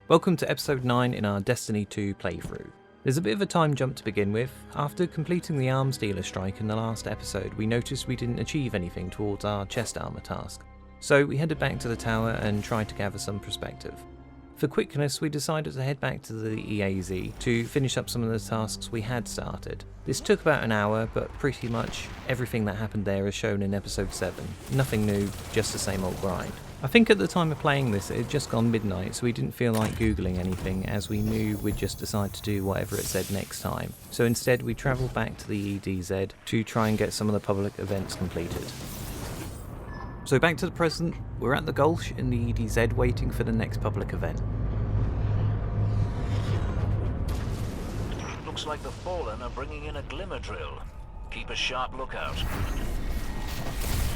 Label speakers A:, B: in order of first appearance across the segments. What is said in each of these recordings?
A: Welcome to episode 9 in our Destiny 2 playthrough. There's a bit of a time jump to begin with. After completing the arms dealer strike in the last episode, we noticed we didn't achieve anything towards our chest armor task. So we headed back to the tower and tried to gather some perspective. For quickness, we decided to head back to the EDZ to finish up some of the tasks we had started. This took about an hour, but pretty much everything that happened there is shown in episode 7. Nothing new, just the same old grind. I think at the time of playing this it had just gone midnight, so we didn't feel like googling anything as we knew we'd just decide to do whatever it said next time. So instead we travelled back to the EDZ to try and get some of the public events completed. So back to the present, we're at the Gulch in the EDZ waiting for the next public event.
B: Looks like the Fallen are bringing in a glimmer drill. Keep a sharp lookout.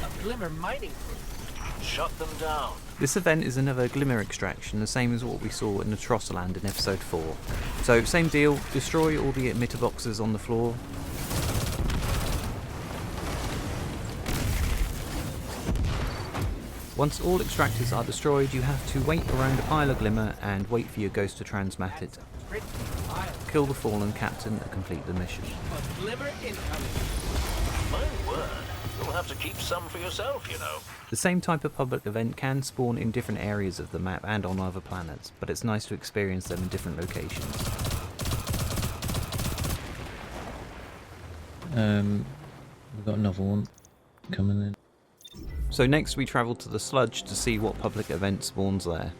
C: A glimmer mining crew.
B: Shut them down.
A: This event is another glimmer extraction, the same as what we saw in the Trosserland in episode 4. So same deal, destroy all the emitter boxes on the floor. Once all extractors are destroyed, you have to wait around a pile of glimmer and wait for your ghost to transmat it. Kill the fallen captain and complete the mission.
C: A glimmer incoming.
B: My word. You'll have to keep some for yourself, you know.
A: The same type of public event can spawn in different areas of the map and on other planets, but it's nice to experience them in different locations.
D: We've got another one coming in.
A: So next we travel to the sludge to see what public event spawns there.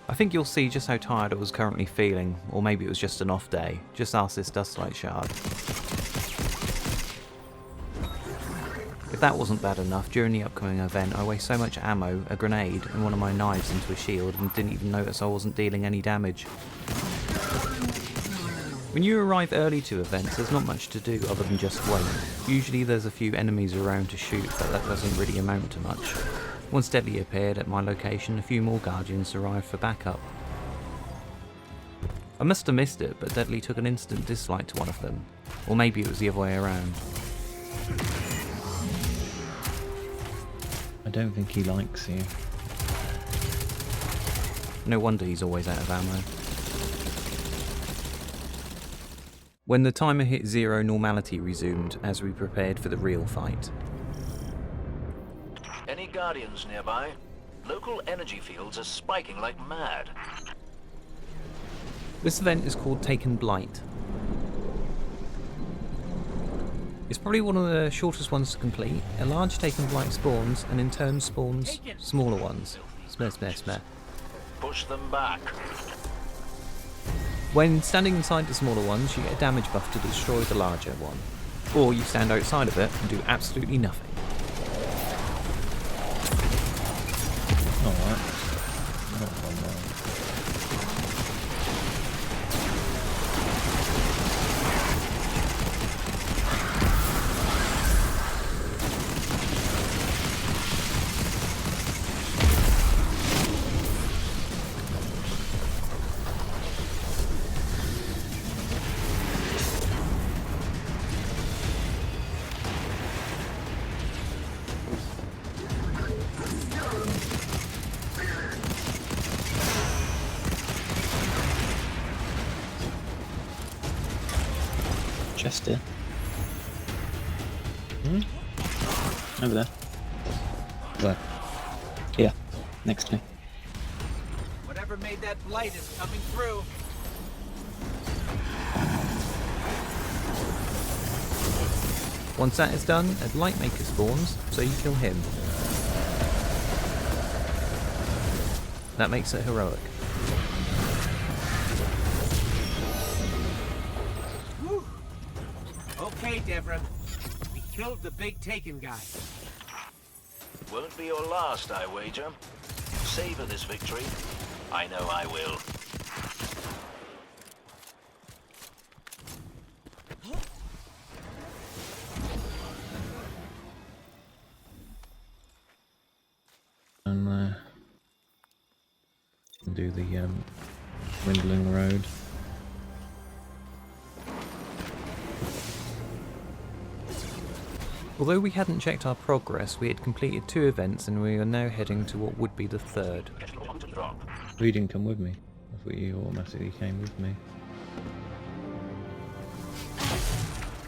A: I think you'll see just how tired I was currently feeling, or maybe it was just an off day. Just ask this Dustlight Shard. If that wasn't bad enough, during the upcoming event I waste so much ammo, a grenade, and one of my knives into a shield and didn't even notice I wasn't dealing any damage. When you arrive early to events, there's not much to do other than just wait. Usually there's a few enemies around to shoot, but that doesn't really amount to much. Once Deadly appeared at my location, a few more Guardians arrived for backup. I must have missed it, but Deadly took an instant dislike to one of them. Or maybe it was the other way around.
D: I don't think he likes you.
A: No wonder he's always out of ammo. When the timer hit 0, normality resumed as we prepared for the real fight.
B: Any Guardians nearby? Local energy fields are spiking like mad.
A: This event is called Taken Blight. It's probably one of the shortest ones to complete. A large Taken Blight spawns and in turn spawns smaller ones. Smeh, smeh, smeh.
B: Push them back.
A: When standing inside the smaller ones, you get a damage buff to destroy the larger one. Or you stand outside of it and do absolutely nothing.
D: Alright. Not fun though. Chester. Over there. Where? Here. Next to me.
C: Whatever made that blight is coming through.
A: Once that is done, a Lightmaker spawns, so you kill him. That makes it heroic.
C: Whew. Okay, Deborah. We killed the big Taken guy.
B: Won't be your last, I wager. Savor this victory. I know I will.
D: And do the Windling Road.
A: Although we hadn't checked our progress, we had completed 2 events and we are now heading to what would be the 3rd.
D: You didn't come with me. I thought you automatically came with me.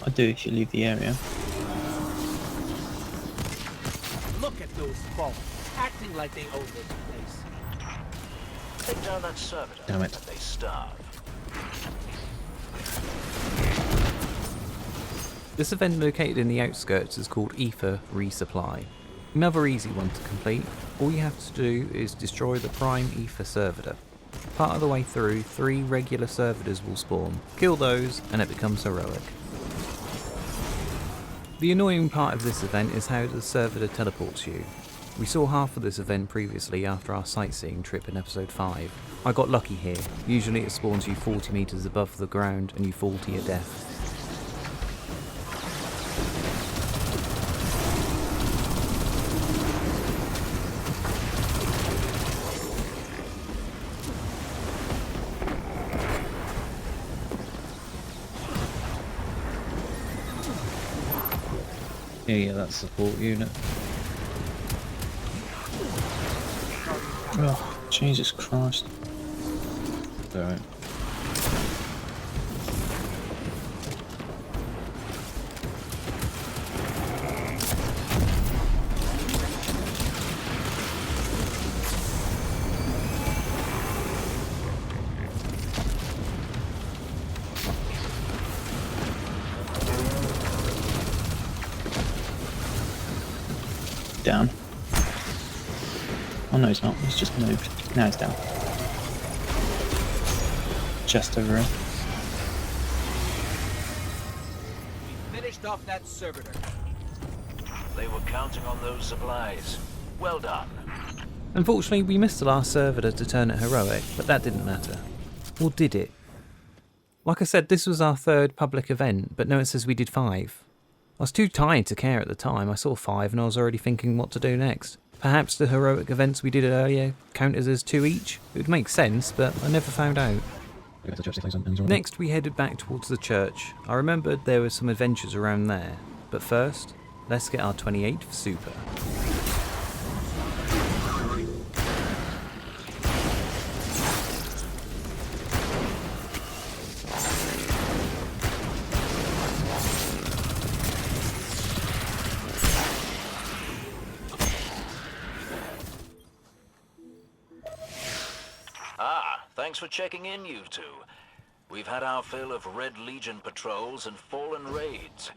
E: I do if you leave the area.
C: Look at those fallen, acting like they own this place.
B: Take down that servitor.
D: Damn it.
B: And they starve.
A: This event located in the outskirts is called U.4.I.R Resupply. Another easy one to complete. All you have to do is destroy the prime U.4.I.R servitor. Part of the way through, 3 regular servitors will spawn. Kill those and it becomes heroic. The annoying part of this event is how the servitor teleports you. We saw half of this event previously after our sightseeing trip in episode 5. I got lucky here. Usually it spawns you 40 meters above the ground and you fall to your death.
D: Yeah, that's support unit.
E: Oh, Jesus Christ.
D: Alright.
E: Down. Oh no, he's not. He's just moved. Now he's down. Just over here.
C: We finished off that servitor.
B: They were counting on those supplies. Well done.
A: Unfortunately, we missed the last servitor to turn it heroic, but that didn't matter. Or did it? Like I said, this was our 3rd public event, but now it says we did 5. I was too tired to care at the time. I saw 5 and I was already thinking what to do next. Perhaps the heroic events we did earlier counted as 2 each? It would make sense, but I never found out. Next we headed back towards the church. I remembered there were some adventures around there. But first, let's get our 28th super.
B: Thanks for checking in, you two. We've had our fill of Red Legion patrols and fallen raids.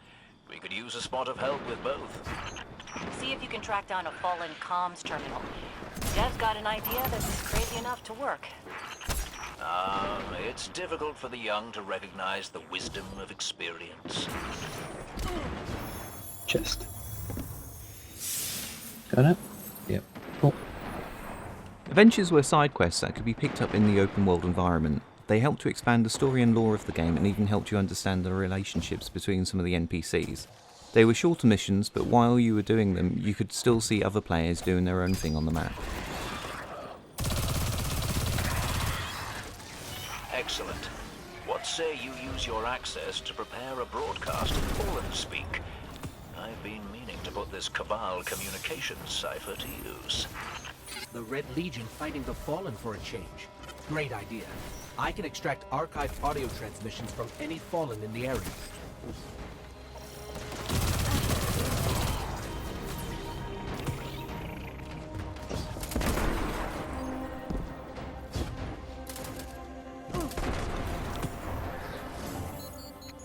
B: We could use a spot of help with both.
F: See if you can track down a fallen comms terminal. Dev's got an idea that's crazy enough to work.
B: It's difficult for the young to recognize the wisdom of experience.
E: Chest. Got it?
D: Yep.
E: Cool.
A: Adventures were side quests that could be picked up in the open world environment. They helped to expand the story and lore of the game and even helped you understand the relationships between some of the NPCs. They were shorter missions, but while you were doing them, you could still see other players doing their own thing on the map.
B: Excellent. What say you use your access to prepare a broadcast in Fallen speak? I've been meaning to put this Cabal communications cipher to use.
C: The Red Legion fighting the Fallen for a change. Great idea. I can extract archived audio transmissions from any Fallen in the area.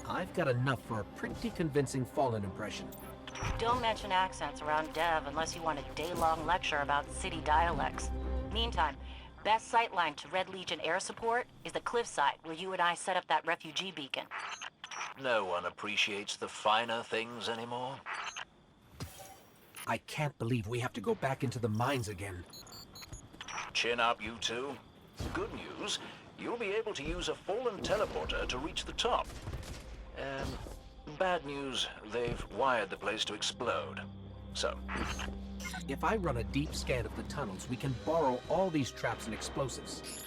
C: I've got enough for a pretty convincing Fallen impression.
F: Don't mention accents around Dev unless you want a day-long lecture about city dialects. Meantime, best sightline to Red Legion air support is the cliffside where you and I set up that refugee beacon.
B: No one appreciates the finer things anymore.
C: I can't believe we have to go back into the mines again.
B: Chin up, you two. Good news, you'll be able to use a Fallen teleporter to reach the top. Bad news, they've wired the place to explode. So,
C: If I run a deep scan of the tunnels, we can borrow all these traps and explosives.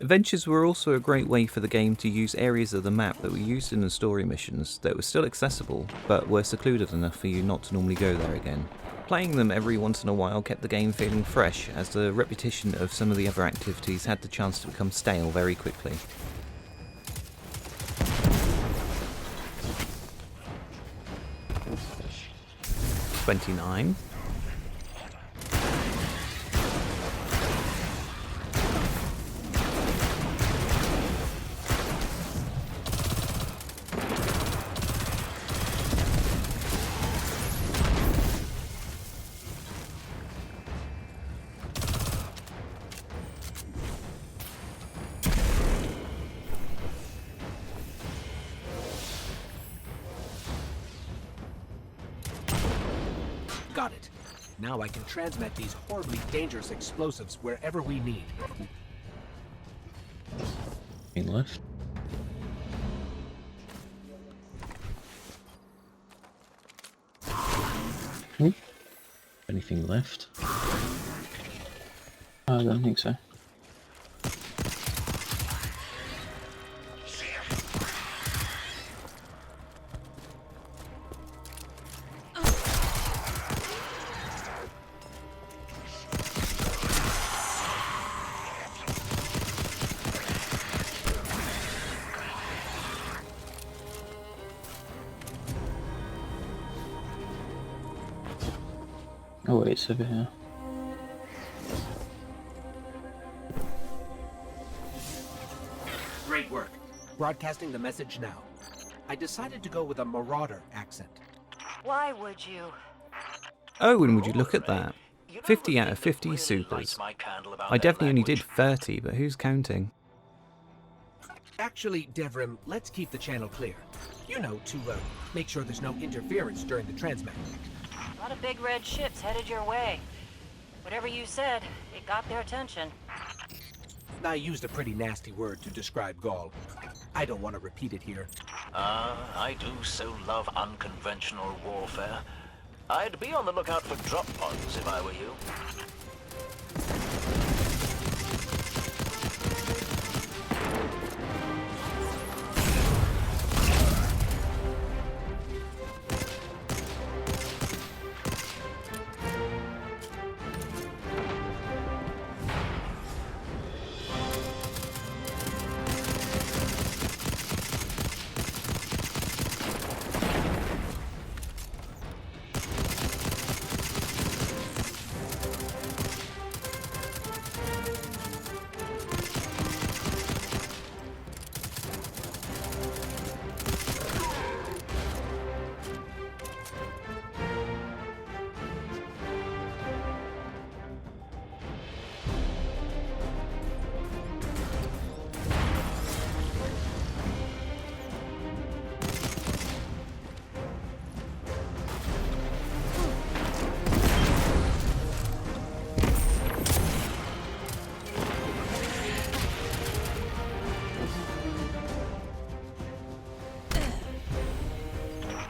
A: Adventures were also a great way for the game to use areas of the map that were used in the story missions that were still accessible, but were secluded enough for you not to normally go there again. Playing them every once in a while kept the game feeling fresh, as the repetition of some of the other activities had the chance to become stale very quickly. $29.
C: Got it. Now I can transmit these horribly dangerous explosives wherever we need.
D: Anything left? Anything left?
E: I don't think so. Oh wait, it's over here.
C: Great work. Broadcasting the message now. I decided to go with a marauder accent.
F: Why would you?
A: Oh, and would you look at that? 50 out of 50 supers. I definitely only did 30, but who's counting?
C: Actually, Devrim, let's keep the channel clear. You know, to make sure there's no interference during the transmit.
F: A lot of big red ships headed your way. Whatever you said, it got their attention.
C: I used a pretty nasty word to describe Gaul. I don't want to repeat it here.
B: I do so love unconventional warfare. I'd be on the lookout for drop pods if I were you.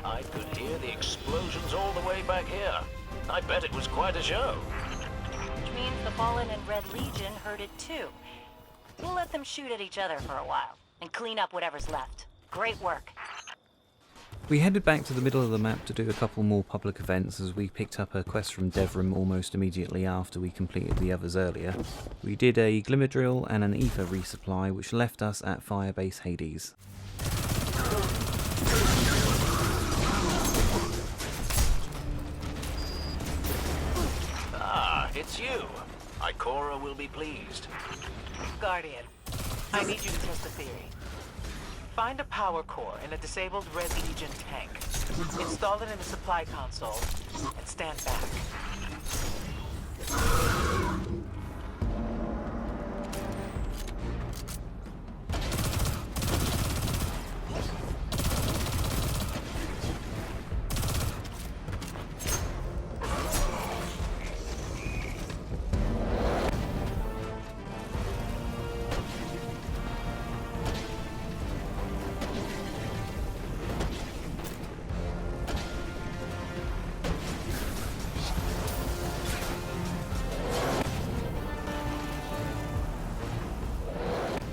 B: I could hear the explosions all the way back here. I bet it was quite a show.
F: Which means the Fallen and Red Legion heard it too. We'll let them shoot at each other for a while, and clean up whatever's left. Great work.
A: We headed back to the middle of the map to do a couple more public events as we picked up a quest from Devrim almost immediately after we completed the others earlier. We did a Glimmer Drill and an ether resupply which left us at Firebase Hades.
B: Ah, it's you. Ikora will be pleased.
G: Guardian, I need you to test a theory. Find a power core in a disabled Red Legion tank. Install it in the supply console, and stand back.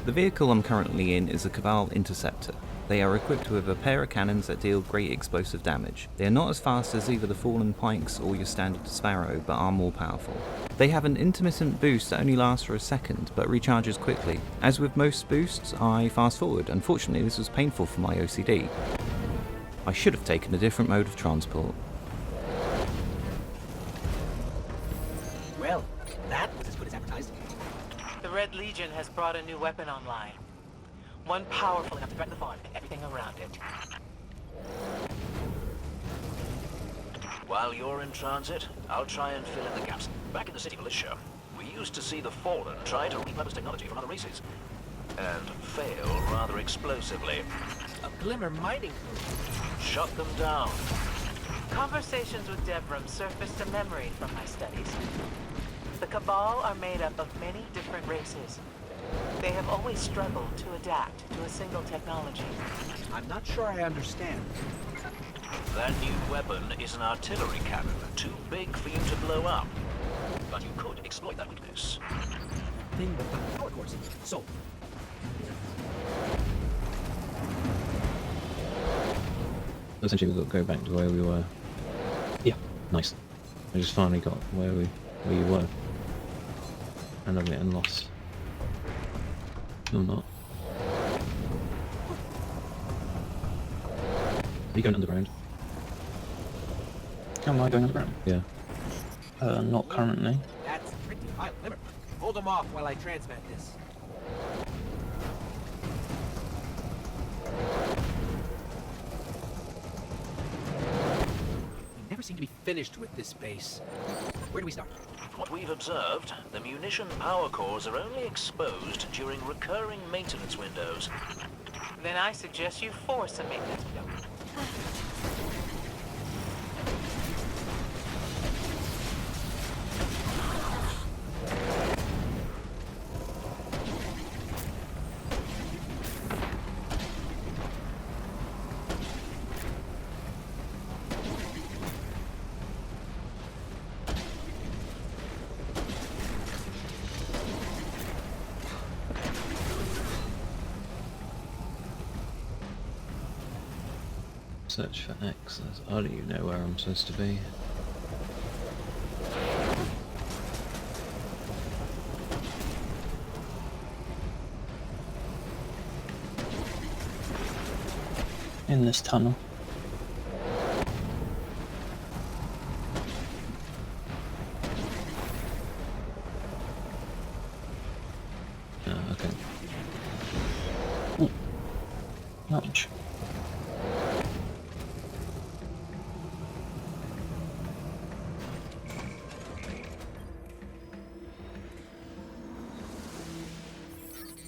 A: The vehicle I'm currently in is a Cabal Interceptor. They are equipped with a pair of cannons that deal great explosive damage. They are not as fast as either the Fallen Pikes or your standard Sparrow, but are more powerful. They have an intermittent boost that only lasts for a second, but recharges quickly. As with most boosts, I fast forward. Unfortunately, this was painful for my OCD. I should have taken a different mode of transport.
C: Well, that was as good as advertised.
G: The Red Legion has brought a new weapon online. One powerful enough to threaten the Fallen and everything around it.
B: While you're in transit, I'll try and fill in the gaps. Back in the city militia, we used to see the Fallen try to repurpose technology from other races. And fail rather explosively.
C: A glimmer mining group.
B: Shut them down.
G: Conversations with Devram surfaced a memory from my studies. The Cabal are made up of many different races. They have always struggled to adapt to a single technology.
C: I'm not sure I understand.
B: That new weapon is an artillery cannon, too big for you to blow up. But you could exploit that weakness.
C: Thing with the power cores. So,
D: Essentially, we've got to go back to where we were.
E: Yeah.
D: Nice. I just finally got where you were. And I'm getting lost. Or not. Are you going underground?
E: Am I going underground?
D: Yeah.
E: Not currently.
C: that's pretty high glimmer. Hold them off while I transmit this. We never seem to be finished with this base. Where do we start?
B: What we've observed, the munition power cores are only exposed during recurring maintenance windows.
G: Then I suggest you force a maintenance window.
D: Search for X. I don't even know where I'm supposed to be.
E: In this tunnel.
D: Okay.
E: Ooh. Ouch.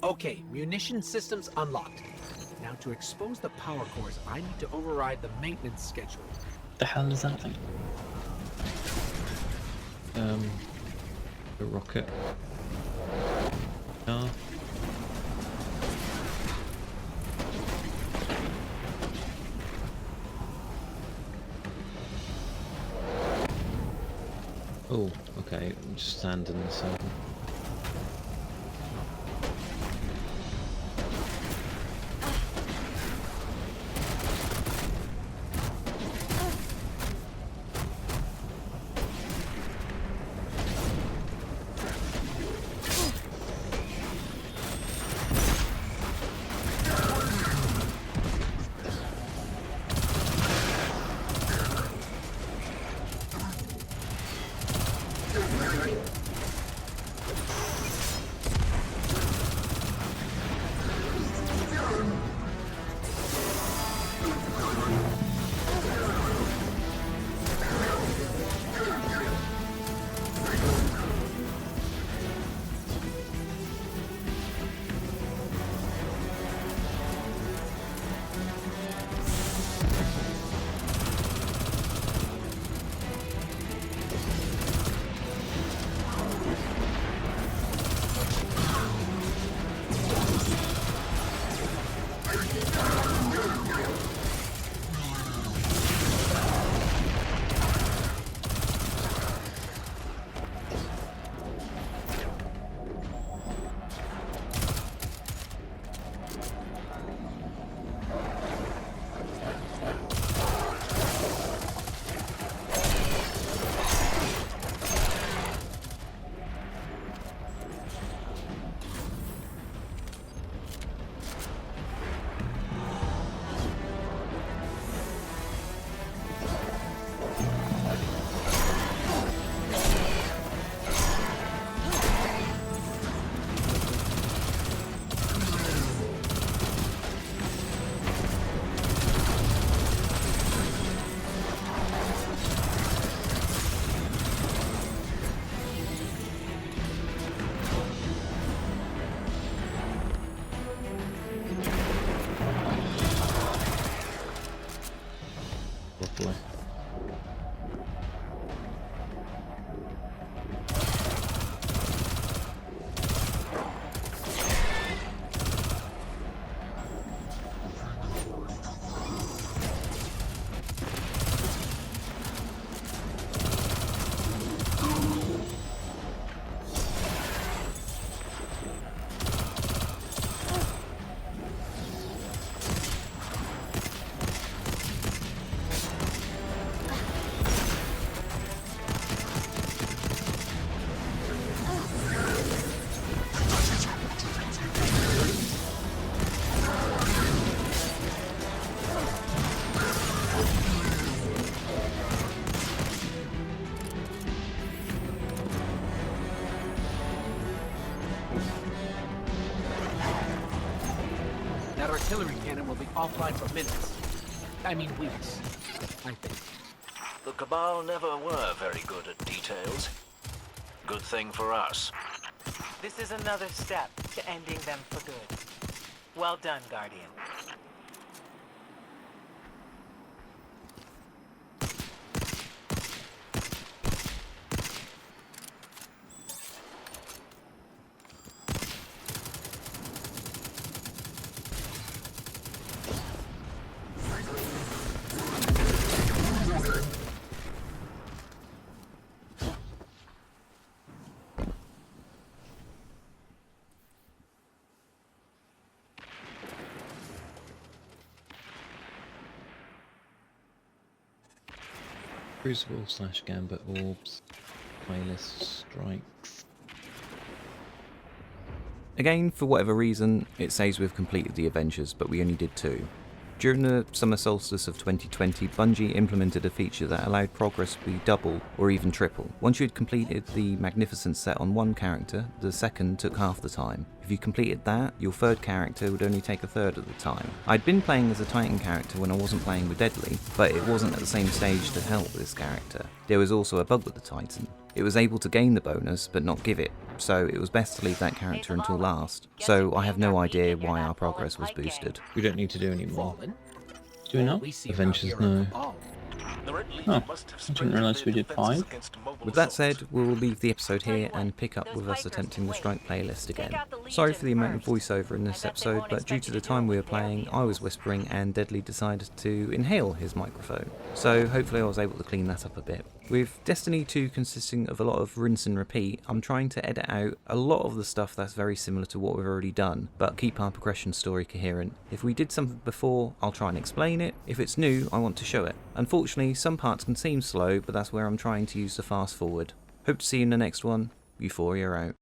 C: Okay, munition systems unlocked. Now to expose the power cores, I need to override the maintenance schedule.
E: The hell is that thing?
D: A rocket. Oh. Oh, okay. I'm just standing in the circle.
C: artillery cannon will be offline for minutes. I mean weeks, I think.
B: The Cabal never were very good at details. Good thing for us.
G: This is another step to ending them for good. Well done, Guardian.
D: Crucible / Gambit Orbs. Playlist strikes.
A: Again, for whatever reason, it says we've completed the Avengers, but we only did 2. During the summer solstice of 2020, Bungie implemented a feature that allowed progress to be double or even triple. Once you had completed the Magnificent set on one character, the second took half the time. If you completed that, your third character would only take a third of the time. I'd been playing as a Titan character when I wasn't playing with Deadly, but it wasn't at the same stage to help this character. There was also a bug with the Titan. It was able to gain the bonus, but not give it, so it was best to leave that character until last. So I have no idea why our progress was boosted.
D: We don't need to do any more.
C: Fallen?
E: Do we not?
C: We see
D: Avengers,
C: around here
D: no.
C: at Cabal.
E: Oh, I didn't realise we did 5.
A: With that said, we'll leave the episode here and pick up with us attempting the Strike playlist again. Sorry for the amount of voiceover in this episode, but due to the time we were playing, I was whispering and Deadly decided to inhale his microphone. So hopefully I was able to clean that up a bit. With Destiny 2 consisting of a lot of rinse and repeat, I'm trying to edit out a lot of the stuff that's very similar to what we've already done, but keep our progression story coherent. If we did something before, I'll try and explain it. If it's new, I want to show it. Unfortunately, some parts can seem slow, but that's where I'm trying to use the fast forward. Hope to see you in the next one. U.4.I.R out.